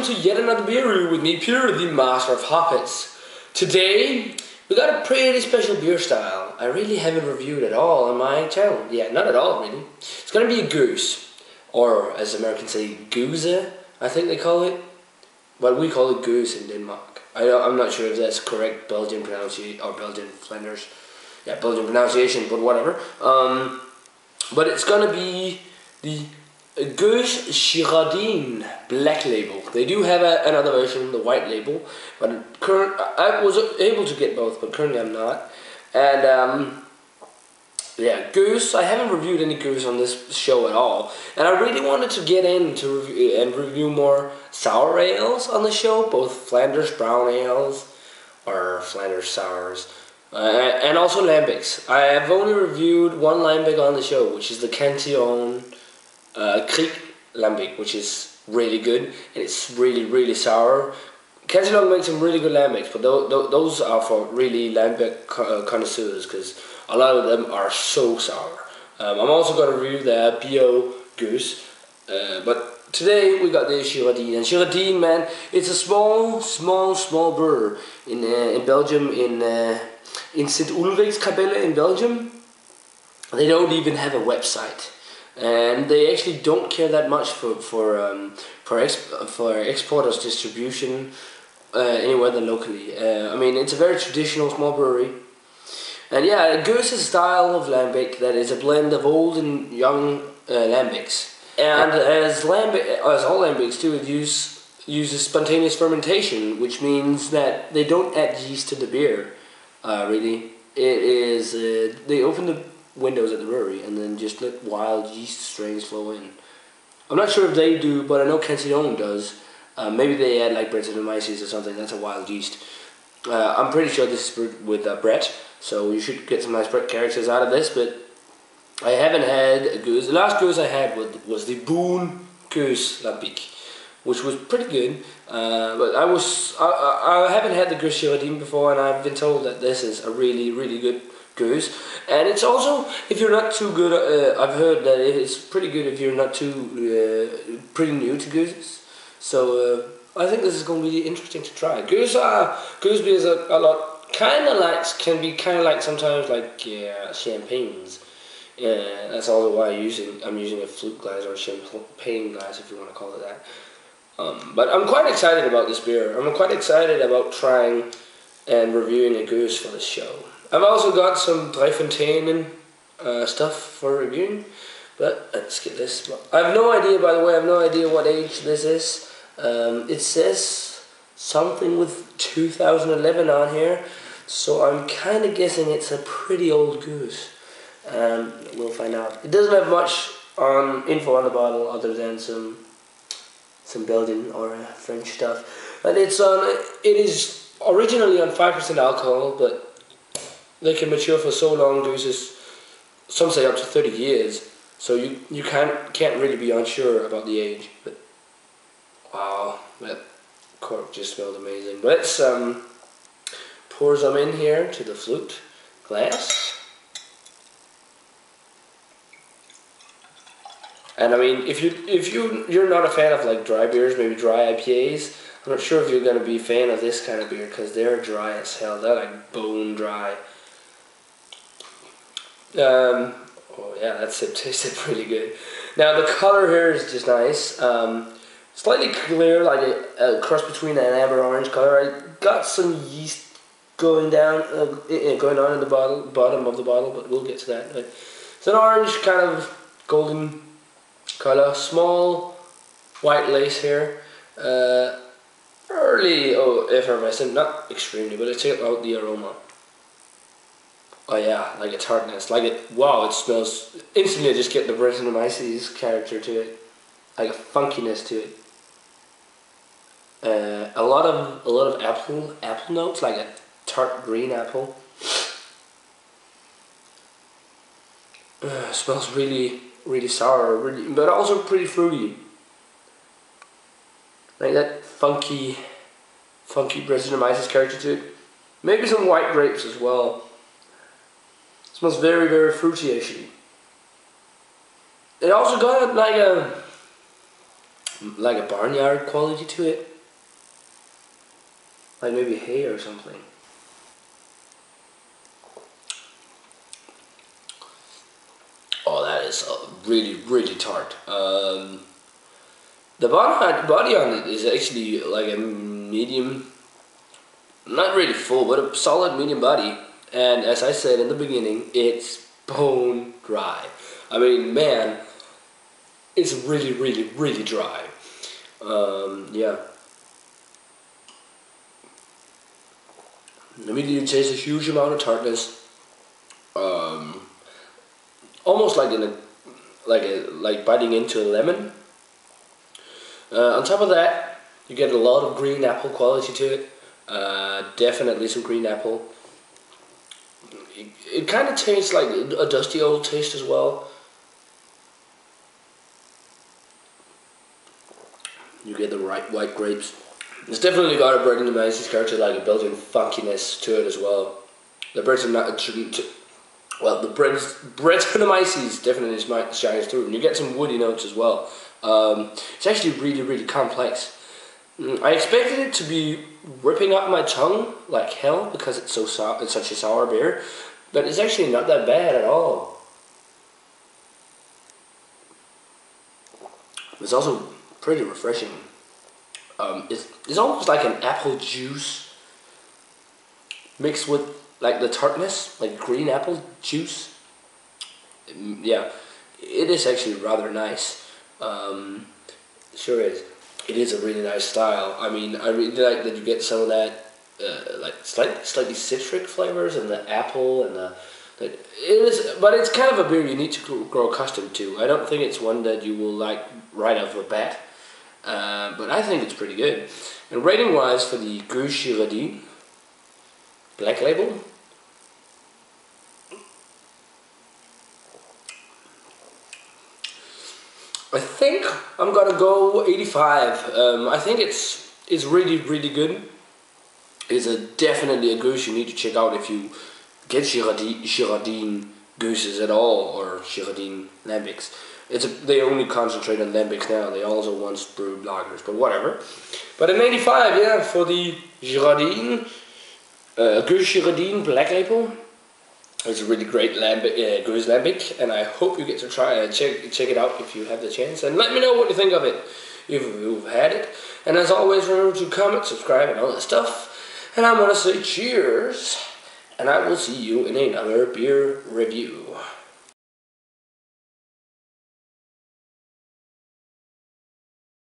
welcome to yet another beer review with me, Peter, the master of hoppets. Today, we got a pretty special beer style. I really haven't reviewed at all on my channel. Yeah, not at all really. It's gonna be a goose, or as Americans say, Gueuze, I think they call it. But we call it goose in Denmark. I'm not sure if that's correct Belgian pronunciation, or Belgian Flanders. Yeah, Belgian pronunciation, but whatever. But it's gonna be the Gueuze Girardin Black Label. They do have another version, the white label, but I was able to get both, but currently I'm not. And yeah, Gueuze. I haven't reviewed any Gueuze on this show at all, and I really wanted to get into review more sour ales on the show, both Flanders brown ales or Flanders sours. And also Lambics. I have only reviewed one Lambic on the show, which is the Cantillon Creek Lambic, which is really good, and it's really sour. Cantillon makes some really good Lambics, but those are for really Lambic connoisseurs, because a lot of them are so sour. I'm also going to review the Bio Goose, but today we got the Girardin. And Girardin, man, it's a small brewer in Belgium, in Sint Ulriks-Kapelle in Belgium. They don't even have a website, and they actually don't care that much for exporters distribution anywhere than locally. I mean, it's a very traditional small brewery. And yeah, Gueuze is a style of Lambic that is a blend of old and young Lambics. And as all Lambics do, it uses spontaneous fermentation, which means that they don't add yeast to the beer. Really, it is they open the windows at the brewery and then just let wild yeast strains flow in. I'm not sure if they do, but I know Cantillon does. Maybe they add like Brettanomyces or something. That's a wild yeast. I'm pretty sure this is brewed with Brett, so you should get some nice Brett characters out of this. But I haven't had a Gueuze. The last Gueuze I had was the Boon Gueuze Lambic, which was pretty good. But I haven't had the Gueuze Girardin before, and I've been told that this is a really good Gueuze. And it's also, if you're not too good, I've heard that it's pretty good if you're not too pretty new to Gueuzes. So I think this is going to be interesting to try. Gueuze beer is a lot can be kind of like sometimes like champagnes. That's also why I'm using a flute glass or a champagne glass, if you want to call it that. But I'm quite excited about this beer. I'm quite excited about trying and reviewing a Gueuze for this show. I've also got some Drie Fonteinen stuff for reviewing, but let's get this. I have no idea, by the way, what age this is. It says something with 2011 on here, so I'm kind of guessing it's a pretty old Gueuze. We'll find out. It doesn't have much info on the bottle other than some Belgian or French stuff, but it is originally on 5% alcohol, but they can mature for so long. Gueuzes, some say up to 30 years, so you can't really be unsure about the age. But wow, that cork just smelled amazing. But let's pour some in here to the flute glass. And I mean, if you're not a fan of like dry beers, maybe dry IPAs, I'm not sure if you're gonna be a fan of this kind of beer, because they're dry as hell. They're like bone dry. Oh yeah, that sip tasted pretty good. Now the color here is just nice. Slightly clear, like a cross between an amber orange color. I got some yeast going on in the bottom of the bottle, but we'll get to that. But it's an orange kind of golden color, small white lace here. Early effervescent, not extremely, but it's out the aroma. Oh yeah, like a tartness, wow, it smells, instantly I just get the Brettanomyces character to it, like a funkiness to it. A lot of apple notes, like a tart green apple. Smells really sour, but also pretty fruity. Like that funky Brettanomyces character to it. Maybe some white grapes as well. Smells very fruity actually. It also got like a barnyard quality to it. like maybe hay or something. Oh, that is really, really tart. The body on it is actually like a medium, not really full, but a solid medium body. And as I said in the beginning, it's bone dry. I mean, man, it's really, really, really dry. Yeah. Immediately taste a huge amount of tartness. Almost like like biting into a lemon. On top of that, you get a lot of green apple quality to it. Definitely some green apple. It kind of tastes like a dusty old taste as well. You get the right white grapes. It's definitely got a Brettanomyces character, like a Belgian funkiness to it as well. The Brettanomyces definitely shines through, and you get some woody notes as well. It's actually really, really complex. I expected it to be ripping up my tongue like hell because it's so it's such a sour beer, but it's actually not that bad at all. It's also pretty refreshing. It's almost like an apple juice mixed with like the tartness, like green apple juice. Yeah, it is actually rather nice. Sure is. It is a really nice style. I mean, I really like that you get some of that, like slightly citric flavors and the apple and it is, but it's kind of a beer you need to grow accustomed to. I don't think it's one that you will like right off the bat, but I think it's pretty good. And rating wise for the Gueuze Girardin Black Label, I think I'm gonna go 85. I think it's really, really good. It's definitely a Gueuze you need to check out if you get Girardin Gueuzes at all, or Girardin Lambics. They only concentrate on Lambics now. They also once brewed lagers, but whatever. But an 85, yeah, for the Girardin Gueuze Girardin Black Label. It's a really great Gueuze Lambic, and I hope you get to try it. Check it out if you have the chance, and let me know what you think of it if you've had it. And as always, remember to comment, subscribe, and all that stuff. And I'm gonna say cheers, and I will see you in another beer review.